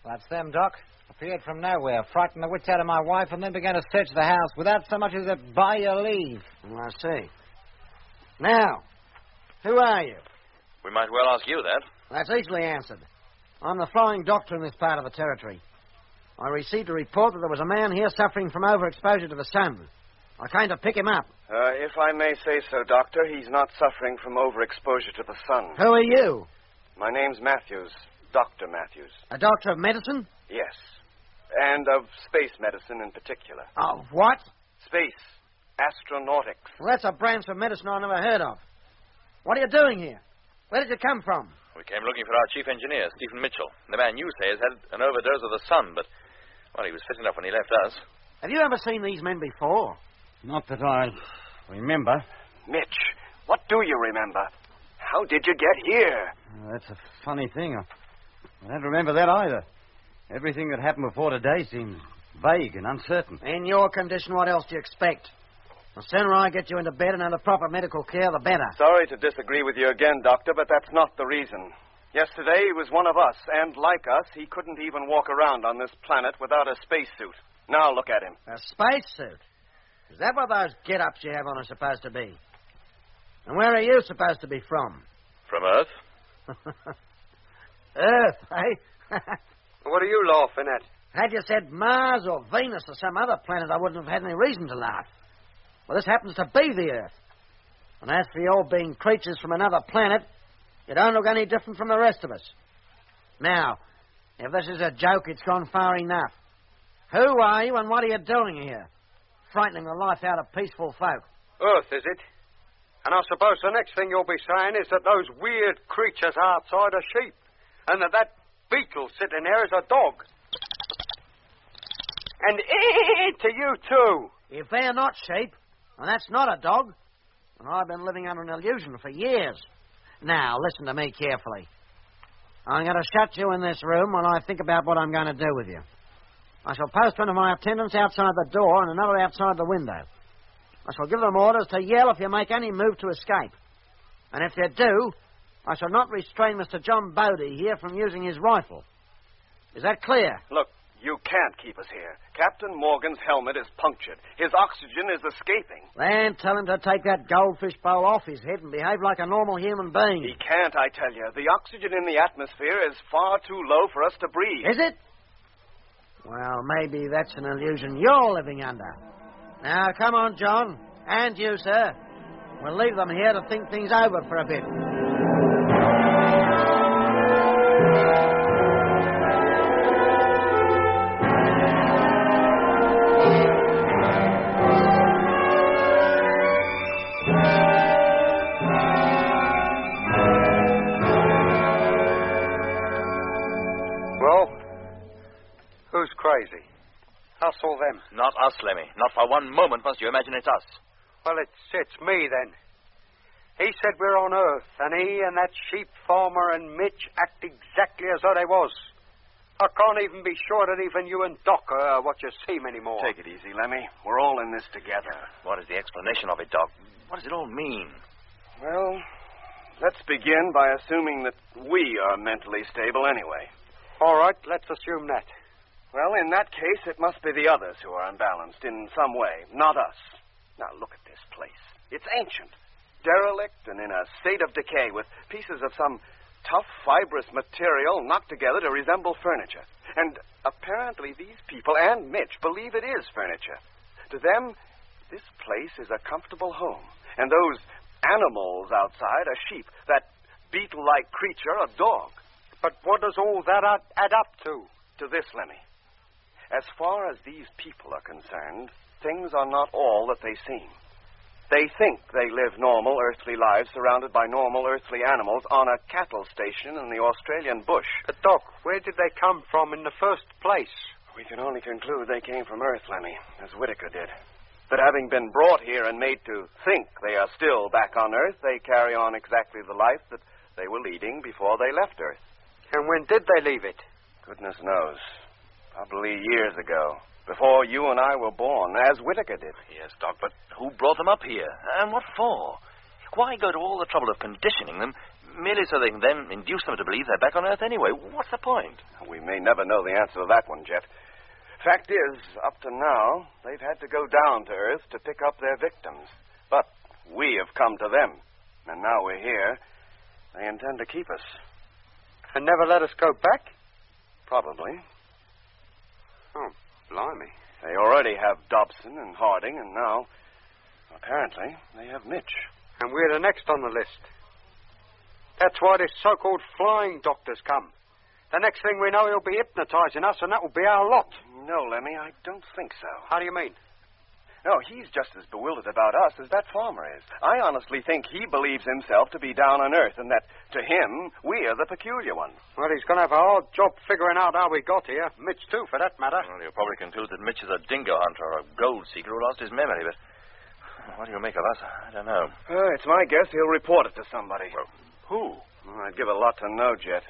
That's them, Doc. Appeared from nowhere, frightened the wits out of my wife, and then began to search the house without so much as a by your leave. I see. Now, who are you? We might well ask you that. That's easily answered. I'm the flying doctor in this part of the territory. I received a report that there was a man here suffering from overexposure to the sun. I came to pick him up. If I may say so, Doctor, he's not suffering from overexposure to the sun. Who are you? My name's Matthews, Dr. Matthews. A doctor of medicine? Yes. And of space medicine in particular. Of what? Space. Astronautics. Well, that's a branch of medicine I never heard of. What are you doing here? Where did you come from? We came looking for our chief engineer, Stephen Mitchell. The man you say has had an overdose of the sun, but, well, he was fit enough when he left us. Have you ever seen these men before? Not that I remember. Mitch, what do you remember? How did you get here? That's a funny thing. I don't remember that either. Everything that happened before today seems vague and uncertain. In your condition, what else do you expect? The sooner I get you into bed and under proper medical care, the better. Sorry to disagree with you again, Doctor, but that's not the reason. Yesterday, he was one of us, and like us, he couldn't even walk around on this planet without a spacesuit. Now look at him. A spacesuit? Is that what those get-ups you have on are supposed to be? And where are you supposed to be from? From Earth? Earth, eh? What are you laughing at? Had you said Mars or Venus or some other planet, I wouldn't have had any reason to laugh. Well, this happens to be the Earth. And as for your being creatures from another planet, you don't look any different from the rest of us. Now, if this is a joke, it's gone far enough. Who are you and what are you doing here? Frightening the life out of peaceful folk. Earth, is it? And I suppose the next thing you'll be saying is that those weird creatures outside are sheep, and that beetle sitting there is a dog. And to you, too. If they're not sheep, and that's not a dog, and I've been living under an illusion for years. Now, listen to me carefully. I'm going to shut you in this room while I think about what I'm going to do with you. I shall post one of my attendants outside the door and another outside the window. I shall give them orders to yell if you make any move to escape. And if you do, I shall not restrain Mr. John Bodie here from using his rifle. Is that clear? Look, you can't keep us here. Captain Morgan's helmet is punctured. His oxygen is escaping. Then tell him to take that goldfish bowl off his head and behave like a normal human being. He can't, I tell you. The oxygen in the atmosphere is far too low for us to breathe. Is it? Well, maybe that's an illusion you're living under. Now, come on, John. And you, sir. We'll leave them here to think things over for a bit. Who's crazy? Us or them? Not us, Lemmy. Not for one moment must you imagine it's us. Well, it's me, then. He said we're on Earth, and he and that sheep farmer and Mitch act exactly as though they was. I can't even be sure that even you and Doc are what you seem anymore. Take it easy, Lemmy. We're all in this together. What is the explanation of it, Doc? What does it all mean? Well, let's begin by assuming that we are mentally stable anyway. All right, let's assume that. Well, in that case, it must be the others who are unbalanced in some way, not us. Now, look at this place. It's ancient, derelict, and in a state of decay, with pieces of some tough, fibrous material knocked together to resemble furniture. And apparently these people and Mitch believe it is furniture. To them, this place is a comfortable home. And those animals outside are sheep. That beetle-like creature, a dog. But what does all that add up to? To this, Lemmy. As far as these people are concerned, things are not all that they seem. They think they live normal earthly lives surrounded by normal earthly animals on a cattle station in the Australian bush. Doc, where did they come from in the first place? We can only conclude they came from Earth, Lemmy, as Whitaker did. But having been brought here and made to think they are still back on Earth, they carry on exactly the life that they were leading before they left Earth. And when did they leave it? Goodness knows. Probably years ago. Before you and I were born, as Whitaker did. Yes, Doc, but who brought them up here? And what for? Why go to all the trouble of conditioning them Merely so they can then induce them to believe they're back on Earth anyway. What's the point? We may never know the answer to that one, Jet. Fact is, up to now, they've had to go down to Earth to pick up their victims. But we have come to them. And now we're here. They intend to keep us. And never let us go back? Probably. Oh, blimey. They already have Dobson and Harding, and now, apparently, they have Mitch. And we're the next on the list. That's why this so-called flying doctor's come. The next thing we know, he'll be hypnotizing us, and that will be our lot. No, Lemmy, I don't think so. How do you mean? No, he's just as bewildered about us as that farmer is. I honestly think he believes himself to be down on Earth, and that, to him, we are the peculiar ones. Well, he's going to have a hard job figuring out how we got here. Mitch, too, for that matter. Well, you'll probably conclude that Mitch is a dingo hunter or a gold seeker who lost his memory, but what do you make of us? I don't know. It's my guess he'll report it to somebody. Well, who? I'd give a lot to know, Jet.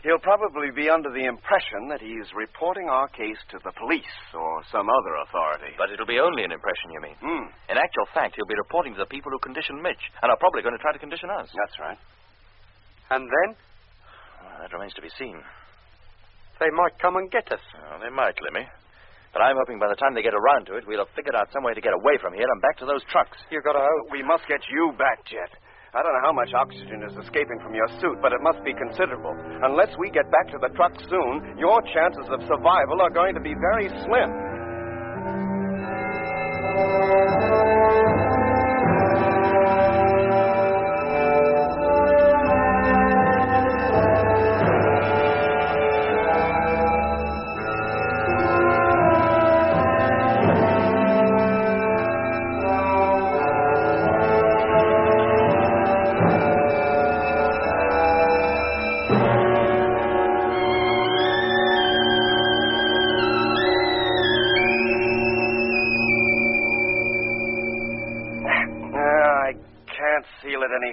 He'll probably be under the impression that he's reporting our case to the police or some other authority. But it'll be only an impression, you mean? In actual fact, he'll be reporting to the people who conditioned Mitch, and are probably going to try to condition us. That's right. And then? Well, that remains to be seen. They might come and get us. Oh, they might, Lemmy. But I'm hoping by the time they get around to it, we'll have figured out some way to get away from here and back to those trucks. You got to hope. We must get you back, Jet. I don't know how much oxygen is escaping from your suit, but it must be considerable. Unless we get back to the truck soon, your chances of survival are going to be very slim.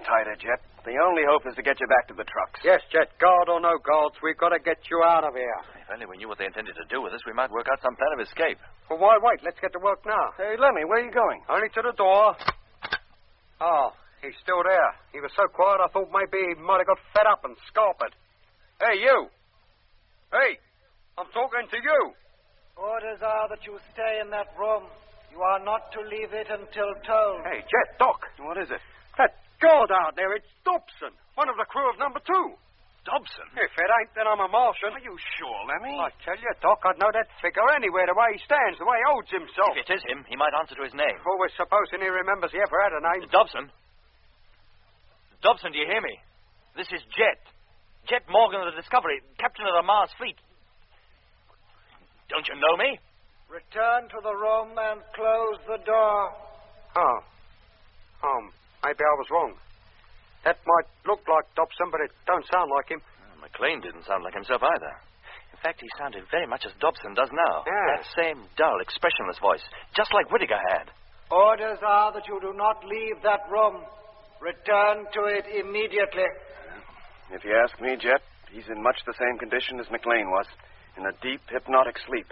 Tighter, Jet. The only hope is to get you back to the trucks. Yes, Jet. Guard or no guards, we've got to get you out of here. If only we knew what they intended to do with us, we might work out some plan of escape. Well, why wait? Let's get to work now. Hey, Lemmy, where are you going? Only to the door. Oh, he's still there. He was so quiet I thought maybe he might have got fed up and scarpered. Hey, you. Hey, I'm talking to you. Orders are that you stay in that room. You are not to leave it until told. Hey, Jet, Doc. What is it? That guard out there, it's Dobson, one of the crew of number 2. Dobson? If it ain't, then I'm a Martian. Are you sure, Lemmy? I tell you, Doc, I'd know that figure anywhere, the way he stands, the way he holds himself. If it is him, he might answer to his name. Well, we're supposing he remembers he ever had a name. Dobson? Dobson, do you hear me? This is Jet. Jet Morgan of the Discovery, captain of the Mars fleet. Don't you know me? Return to the room and close the door. Oh, maybe I was wrong. That might look like Dobson, but it don't sound like him. McLean didn't sound like himself either. In fact, he sounded very much as Dobson does now. Yeah. That same dull, expressionless voice, just like Whittaker had. Orders are that you do not leave that room. Return to it immediately. If you ask me, Jet, he's in much the same condition as McLean was. In a deep, hypnotic sleep.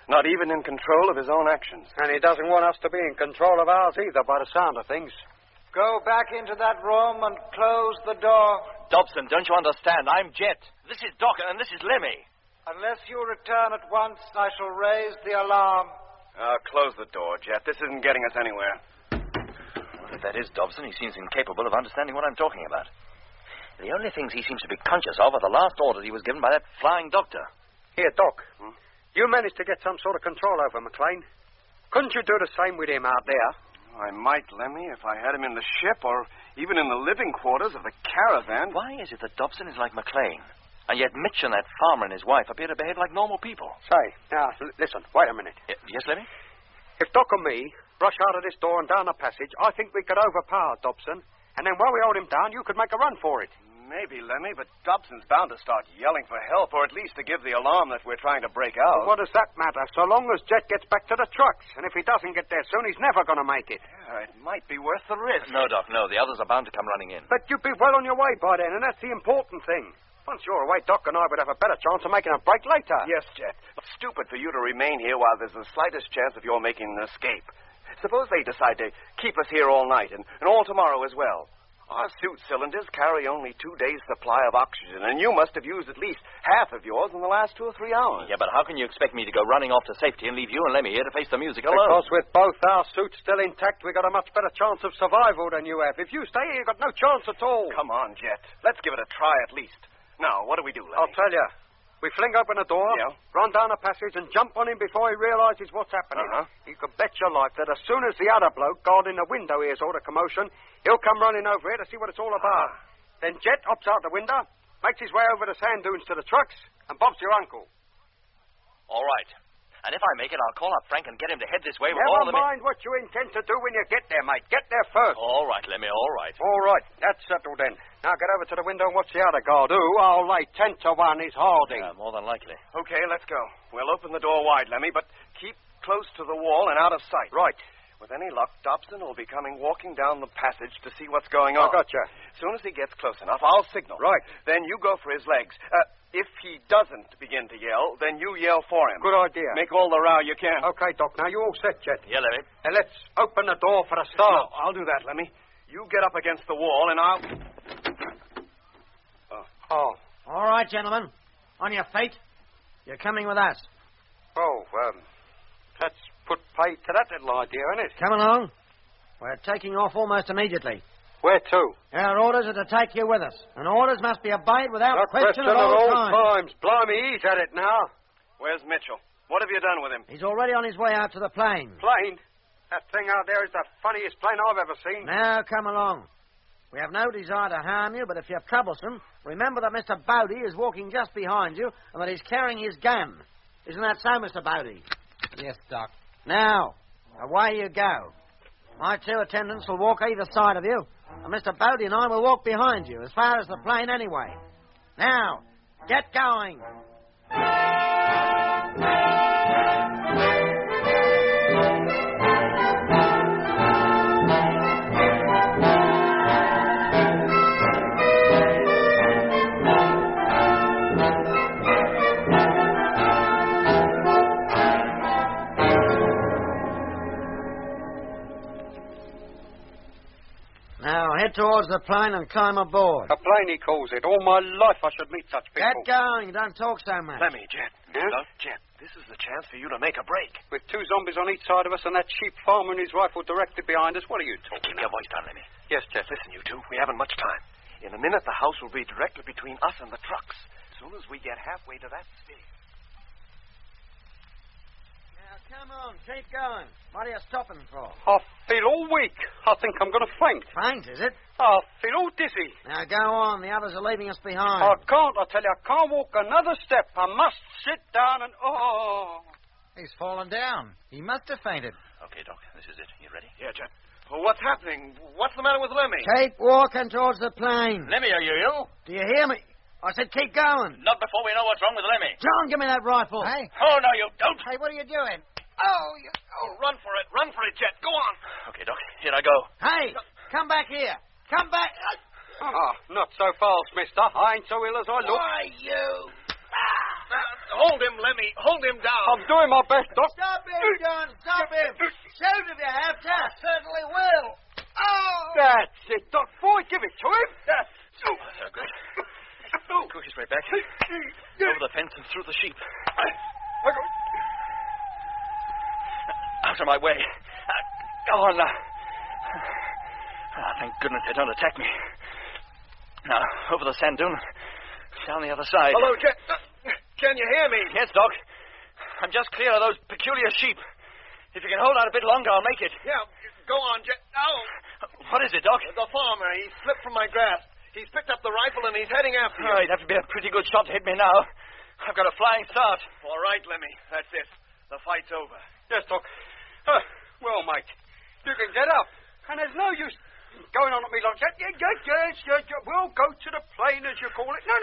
Not even in control of his own actions. And he doesn't want us to be in control of ours either, by the sound of things. Go back into that room and close the door. Dobson, don't you understand? I'm Jet. This is Doc, and this is Lemmy. Unless you return at once, I shall raise the alarm. Close the door, Jet. This isn't getting us anywhere. Well, if that is Dobson, he seems incapable of understanding what I'm talking about. The only things he seems to be conscious of are the last orders he was given by that flying doctor. Here, Doc. You managed to get some sort of control over McLean. Couldn't you do the same with him out there? I might, Lemmy, if I had him in the ship or even in the living quarters of the caravan. Why is it that Dobson is like McLean, and yet Mitch and that farmer and his wife appear to behave like normal people? Say, now, listen, wait a minute. Yes, Lemmy? If Doc and me rush out of this door and down the passage, I think we could overpower Dobson, and then while we hold him down, you could make a run for it. Maybe, Lemmy, but Dobson's bound to start yelling for help, or at least to give the alarm that we're trying to break out. Well, what does that matter, so long as Jet gets back to the trucks? And if he doesn't get there soon, he's never going to make it. Yeah, it might be worth the risk. No, Doc, no. The others are bound to come running in. But you'd be well on your way by then, and that's the important thing. Once you're away, Doc and I would have a better chance of making a break later. Yes, Jet. But stupid for you to remain here while there's the slightest chance of your making an escape. Suppose they decide to keep us here all night and all tomorrow as well. Our suit cylinders carry only 2 days' supply of oxygen, and you must have used at least half of yours in the last 2 or 3 hours. Yeah, but how can you expect me to go running off to safety and leave you and Lemmy here to face the music alone? Because with both our suits still intact, we got a much better chance of survival than you have. If you stay here, you got no chance at all. Come on, Jet. Let's give it a try at least. Now, what do we do, Lemmy? I'll tell you. We fling open the door, run down a passage, and jump on him before he realizes what's happening. You can bet your life that as soon as the other bloke guarding the window hears all the commotion, he'll come running over here to see what it's all about. Then Jet hops out the window, makes his way over the sand dunes to the trucks, and bobs your uncle. All right. And if I make it, I'll call up Frank and get him to head this way with all Never the... mind what you intend to do when you get there, mate. Get there first. All right, Lemmy, all right. All right. That's settled then. Now get over to the window and watch the other guard, who, I'll lay 10 to 1 is Harding. Yeah, more than likely. Okay, let's go. We'll open the door wide, Lemmy, but keep close to the wall and out of sight. Right. With any luck, Dobson will be coming walking down the passage to see what's going on. I gotcha. As soon as he gets close enough, I'll signal. Right. Then you go for his legs. If he doesn't begin to yell, then you yell for him. Good idea. Make all the row you can. Okay, Doc. Now you all set, Jet? Yeah, Lemmy. And let's open the door for a start. No, I'll do that, Lemmy. You get up against the wall, and I'll... Oh. All right, gentlemen. On your feet. You're coming with us. Oh, let's put pay to that little idea, isn't it? Come along. We're taking off almost immediately. Where to? Our orders are to take you with us. And orders must be obeyed without Not question at all times. Blimey, he's at it now. Where's Mitchell? What have you done with him? He's already on his way out to the plane. Plane? That thing out there is the funniest plane I've ever seen. Now, come along. We have no desire to harm you, but if you're troublesome, remember that Mr. Bodie is walking just behind you and that he's carrying his gun. Isn't that so, Mr. Bodie? Yes, Doc. Now, away you go. My 2 attendants will walk either side of you, and Mr. Bodie and I will walk behind you, as far as the plane anyway. Now, get going. Now, head towards the plane and climb aboard. A plane, he calls it. All my life I should meet such people. Get going. Don't talk so much. Lemmy, Jet. Yeah? Look, Jet, this is the chance for you to make a break. With 2 zombies on each side of us and that sheep farmer and his rifle directly behind us, what are you talking Keep your voice down, Lemmy. Yes, Jeff. Listen, you two, we haven't much time. In a minute, the house will be directly between us and the trucks. As soon as we get halfway to that stage. Now, come on. Keep going. What are you stopping for? I feel all weak. I think I'm going to faint. Faint, is it? I feel all dizzy. Now, go on. The others are leaving us behind. I can't, I tell you. I can't walk another step. I must sit down and... Oh. He's fallen down. He must have fainted. Okay, Doc, this is it. You ready? Yeah, Jet. Well, what's happening? What's the matter with Lemmy? Keep walking towards the plane. Lemmy, are you ill? Do you hear me? I said keep going. Not before we know what's wrong with Lemmy. John, give me that rifle. Hey. Oh, no, you don't. Hey, what are you doing? Oh, run for it. Run for it, Jet. Go on. Okay, Doc, here I go. Hey, come back here. Come back. Oh, not so fast, mister. I ain't so ill as I look. Why, you? Hold him, Lemmy. Hold him down. I'm doing my best, Doc. Stop him, John. Stop him. Shoot if you have to. I certainly will. Oh! That's it, Doc. Boy, give it to him. That's So good. Quickest way back. Over the fence and through the sheep. Out of my way. Go on now. Thank goodness they don't attack me. Now, over the sand dune. Down the other side. Hello, Jet. Can you hear me? Yes, Doc. I'm just clear of those peculiar sheep. If you can hold out a bit longer, I'll make it. Yeah, go on, Jet. Oh! What is it, Doc? The farmer. He slipped from my grasp. He's picked up the rifle and he's heading after you. Oh, he'd have to be a pretty good shot to hit me now. I've got a flying start. All right, Lemmy. That's it. The fight's over. Yes, Doc. Well, mate, you can get up. And there's no use going on at me like that. Yes. We'll go to the plane, as you call it. No.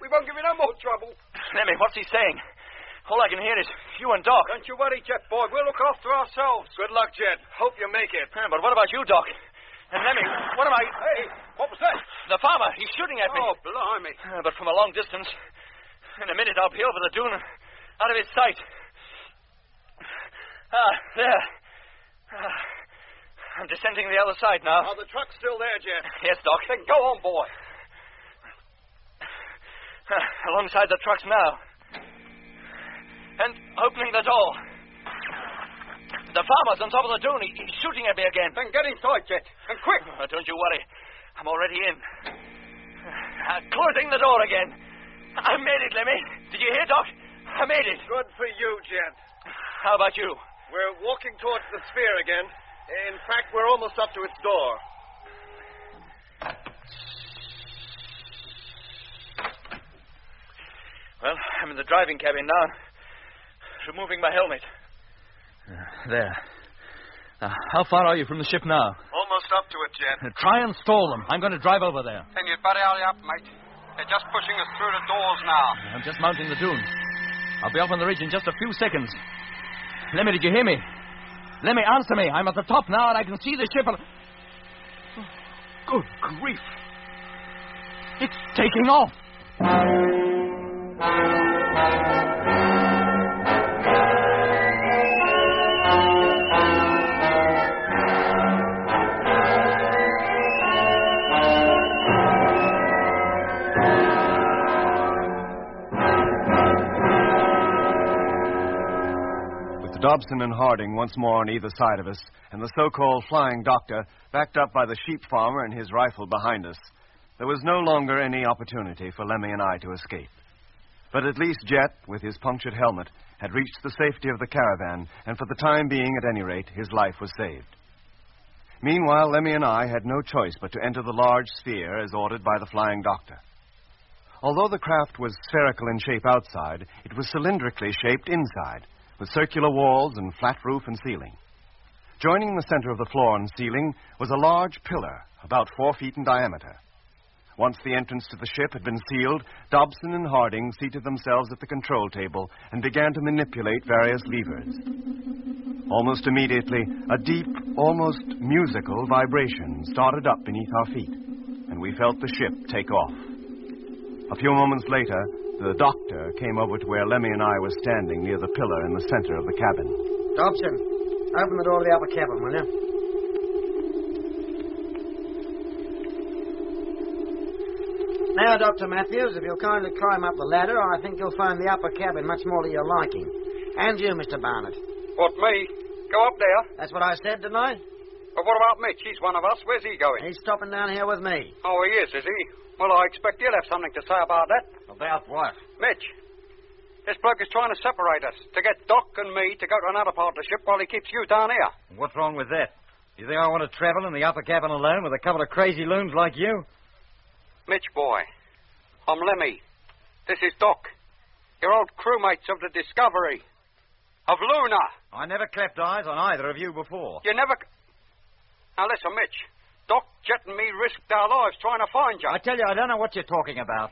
We won't give you no more trouble. Lemmy, what's he saying? All I can hear is you and Doc. Don't you worry, Jet, boy. We'll look after ourselves. Good luck, Jet. Hope you make it. But what about you, Doc? And Lemmy, what am I... Hey, what was that? The farmer. He's shooting at me. Oh, blimey. But from a long distance. In a minute, I'll be over the dune, out of his sight. There. I'm descending the other side now. Oh, the truck's still there, Jet. Yes, Doc. Then go on, boy. Alongside the trucks now. And opening the door. The farmer's on top of the dune. He's shooting at me again. Then get inside, Jet. And quick. Don't you worry. I'm already in. Closing the door again. I made it, Lemmy. Did you hear, Doc? I made it. Good for you, Jet. How about you? We're walking towards the sphere again. In fact, we're almost up to its door. Well, I'm in the driving cabin now. Removing my helmet. There. How far are you from the ship now? Almost up to it, Jet. Try and stall them. I'm going to drive over there. Then you'd better hurry up, mate. They're just pushing us through the doors now. I'm just mounting the dune. I'll be up on the ridge in just a few seconds. Lemmy, did you hear me? Lemmy, answer me. I'm at the top now and I can see the ship. Good grief. It's taking off. Dobson and Harding once more on either side of us, and the so-called flying doctor backed up by the sheep farmer and his rifle behind us. There was no longer any opportunity for Lemmy and I to escape. But at least Jet, with his punctured helmet, had reached the safety of the caravan, and for the time being, at any rate, his life was saved. Meanwhile, Lemmy and I had no choice but to enter the large sphere as ordered by the flying doctor. Although the craft was spherical in shape outside, it was cylindrically shaped inside, with circular walls and flat roof and ceiling. Joining the center of the floor and ceiling was a large pillar, about 4 feet in diameter. Once the entrance to the ship had been sealed, Dobson and Harding seated themselves at the control table and began to manipulate various levers. Almost immediately, a deep, almost musical vibration started up beneath our feet, and we felt the ship take off. A few moments later, the doctor came over to where Lemmy and I were standing near the pillar in the center of the cabin. Dobson, open the door of the upper cabin, will you? Now, Dr. Matthews, if you'll kindly climb up the ladder, I think you'll find the upper cabin much more to your liking. And you, Mr. Barnett. What, me? Go up there? That's what I said, didn't I? But what about Mitch? He's one of us. Where's he going? He's stopping down here with me. Oh, he is he? Well, I expect you'll have something to say about that. About what? Mitch, this bloke is trying to separate us, to get Doc and me to go to another part of the ship while he keeps you down here. What's wrong with that? You think I want to travel in the upper cabin alone with a couple of crazy loons like you? Mitch, boy, I'm Lemmy. This is Doc. Your old crewmates of the Discovery. Of Luna. I never clapped eyes on either of you before. You never... Now, listen, Mitch. Doc, Jet, and me risked our lives trying to find you. I tell you, I don't know what you're talking about.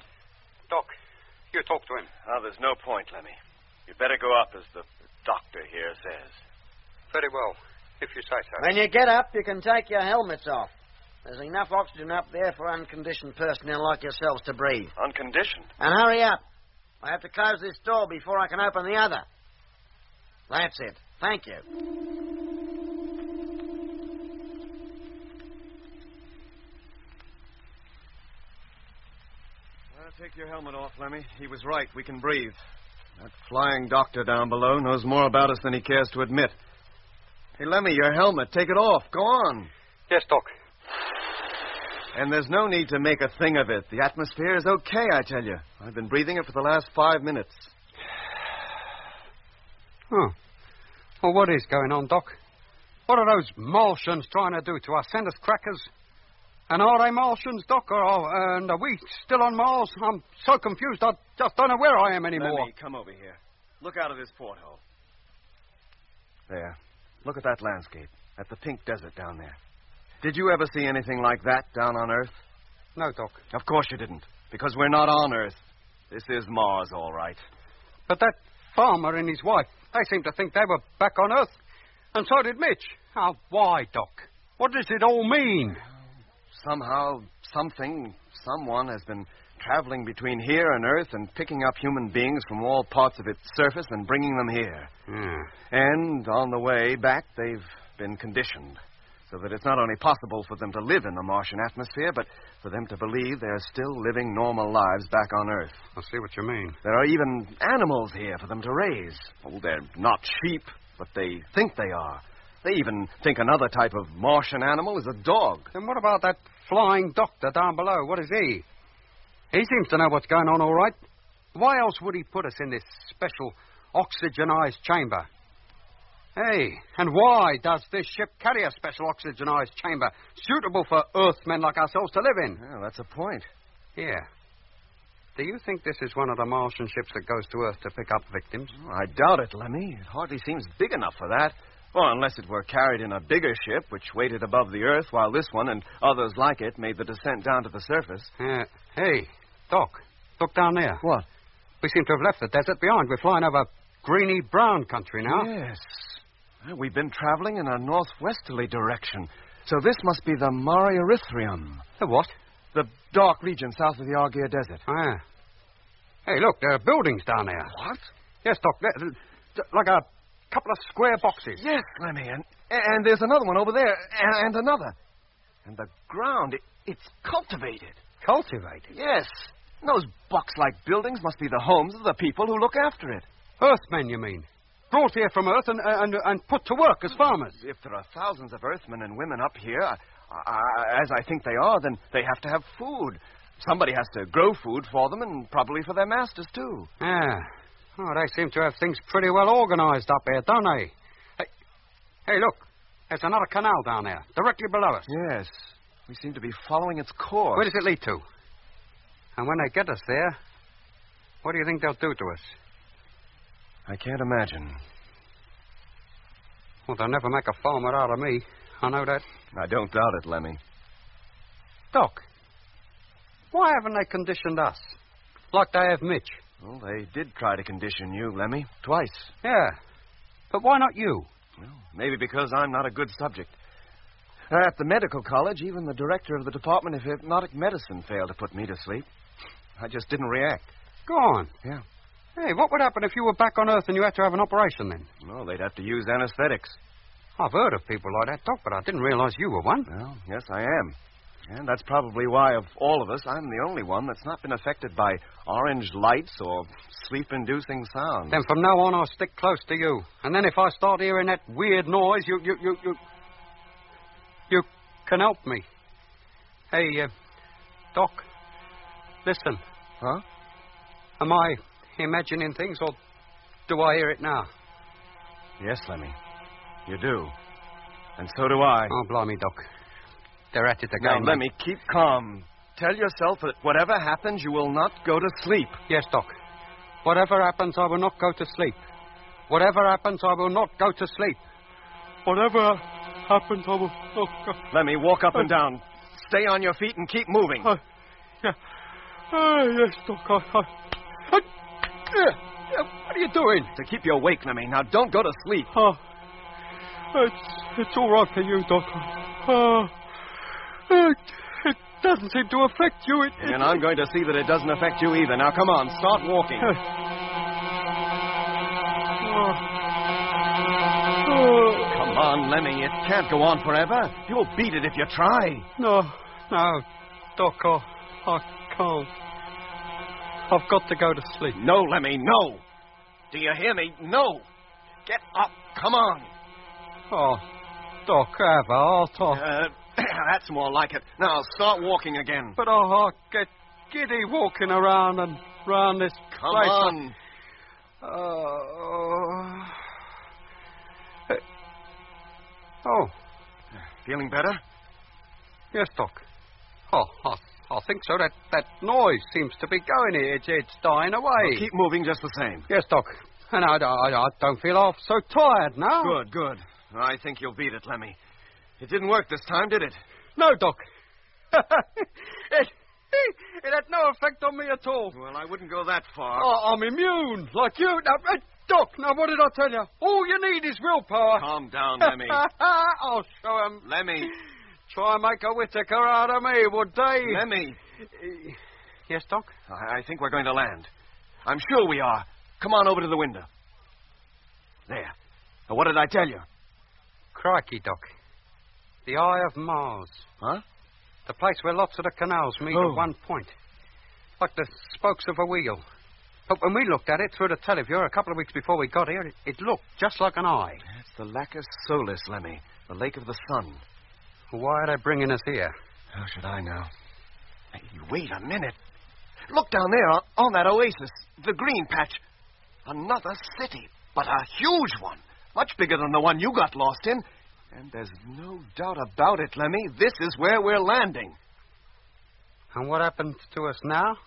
Doc, you talk to him. Oh, there's no point, Lemmy. You'd better go up as the doctor here says. Very well, if you say so. When you get up, you can take your helmets off. There's enough oxygen up there for unconditioned personnel like yourselves to breathe. Unconditioned? And hurry up. I have to close this door before I can open the other. That's it. Thank you. Take your helmet off, Lemmy. He was right. We can breathe. That flying doctor down below knows more about us than he cares to admit. Hey, Lemmy, your helmet. Take it off. Go on. Yes, Doc. And there's no need to make a thing of it. The atmosphere is okay, I tell you. I've been breathing it for the last 5 minutes. Huh. Well, what is going on, Doc? What are those Martians trying to do to us? Send us crackers? And are they Martians, Doc? And are we still on Mars? I'm so confused, I just don't know where I am anymore. Lemmy, come over here. Look out of this porthole. There. Look at that landscape. At the pink desert down there. Did you ever see anything like that down on Earth? No, Doc. Of course you didn't. Because we're not on Earth. This is Mars, all right. But that farmer and his wife, they seem to think they were back on Earth. And so did Mitch. Now, why, Doc? What does it all mean? Somehow, someone has been traveling between here and Earth and picking up human beings from all parts of its surface and bringing them here. And on the way back, they've been conditioned. So that it's not only possible for them to live in the Martian atmosphere, but for them to believe they're still living normal lives back on Earth. I see what you mean. There are even animals here for them to raise. Oh, they're not sheep, but they think they are. They even think another type of Martian animal is a dog. Then what about that flying doctor down below? What is he? He seems to know what's going on all right. Why else would he put us in this special oxygenized chamber? Hey, and why does this ship carry a special oxygenized chamber suitable for Earthmen like ourselves to live in? Well, that's a point. Yeah. Do you think this is one of the Martian ships that goes to Earth to pick up victims? I doubt it, Lemmy. It hardly seems big enough for that. Well, unless it were carried in a bigger ship, which waited above the Earth while this one and others like it made the descent down to the surface. Hey, Doc, look down there. What? We seem to have left the desert behind. We're flying over greeny brown country now. Yes. Well, we've been traveling in a northwesterly direction. So this must be the Mare Erythraeum. The what? The dark region south of the Argeir Desert. Ah. Hey, look, there are buildings down there. What? Yes, Doc. Like a couple of square boxes. Yes, Lemmy, and there's another one over there, and another. And the ground, it's cultivated. Cultivated? Yes. And those box-like buildings must be the homes of the people who look after it. Earthmen, you mean? Brought here from Earth and put to work as farmers. If there are thousands of Earthmen and women up here, as I think they are, then they have to have food. Somebody has to grow food for them and probably for their masters, too. Yeah. Oh, they seem to have things pretty well organized up here, don't they? Hey, look. There's another canal down there, directly below us. Yes. We seem to be following its course. Where does it lead to? And when they get us there, what do you think they'll do to us? I can't imagine. Well, they'll never make a farmer out of me. I know that. I don't doubt it, Lemmy. Doc, why haven't they conditioned us? Like they have Mitch. Well, they did try to condition you, Lemmy, twice. Yeah. But why not you? Well, maybe because I'm not a good subject. At the medical college, even the director of the Department of Hypnotic Medicine failed to put me to sleep. I just didn't react. Go on. Yeah. Hey, what would happen if you were back on Earth and you had to have an operation then? Well, they'd have to use anesthetics. I've heard of people like that, Doc, but I didn't realize you were one. Well, yes, I am. And that's probably why, of all of us, I'm the only one that's not been affected by orange lights or sleep-inducing sounds. Then from now on, I'll stick close to you. And then if I start hearing that weird noise, you can help me. Hey, Doc, listen. Huh? Am I imagining things, or do I hear it now? Yes, Lemmy. You do. And so do I. Oh, blimey, Doc. They're at it again. Now, Lemmy, keep calm. Tell yourself that whatever happens, you will not go to sleep. Yes, Doc. Whatever happens, I will not go to sleep. Whatever happens, I will not go to sleep. Whatever happens, I will not go... Lemmy, walk up and down. Stay on your feet and keep moving. Yeah. Yes, Doc. What are you doing? To keep you awake, Lemmy. Now, don't go to sleep. It's all right for you, Doc. It doesn't seem to affect you. And I'm going to see that it doesn't affect you either. Now, come on, start walking. Come on, Lemmy. It can't go on forever. You'll beat it if you try. No, Doc, I can't. I've got to go to sleep. No, Lemmy, no. Do you hear me? No. Get up. Come on. Oh, Doc, I'll talk. That's more like it. Now, start walking again. But I'll get giddy walking around and round this Come place. on. Oh. Feeling better? Yes, Doc. Oh, I think so. That noise seems to be going here. It's dying away. Well, keep moving just the same. Yes, Doc. And I don't feel half so tired now. Good. I think you'll beat it, Lemmy. It didn't work this time, did it? No, Doc. It had no effect on me at all. Well, I wouldn't go that far. Oh, I'm immune, like you. Now, Doc, now what did I tell you? All you need is willpower. Calm down, Lemmy. I'll show 'em. Lemmy. Try and make a Whittaker out of me, would they? Lemmy. Yes, Doc? I think we're going to land. I'm sure we are. Come on over to the window. There. Now, what did I tell you? Crikey, Doc. The Eye of Mars. Huh? The place where lots of the canals meet Oh. at one point. Like the spokes of a wheel. But when we looked at it through the televiewer a couple of weeks before we got here, it looked just like an eye. It's the Lacus Solis, Lemmy. The Lake of the Sun. Why are they bringing us here? How should I know? Hey, wait a minute. Look down there on that oasis. The green patch. Another city, but a huge one. Much bigger than the one you got lost in. And there's no doubt about it, Lemmy. This is where we're landing. And what happens to us now?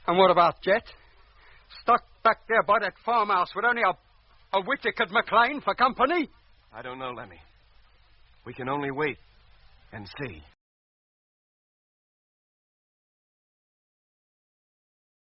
And what about Jet? Stuck back there by that farmhouse with only a Whittaker McLean for company? I don't know, Lemmy. We can only wait and see.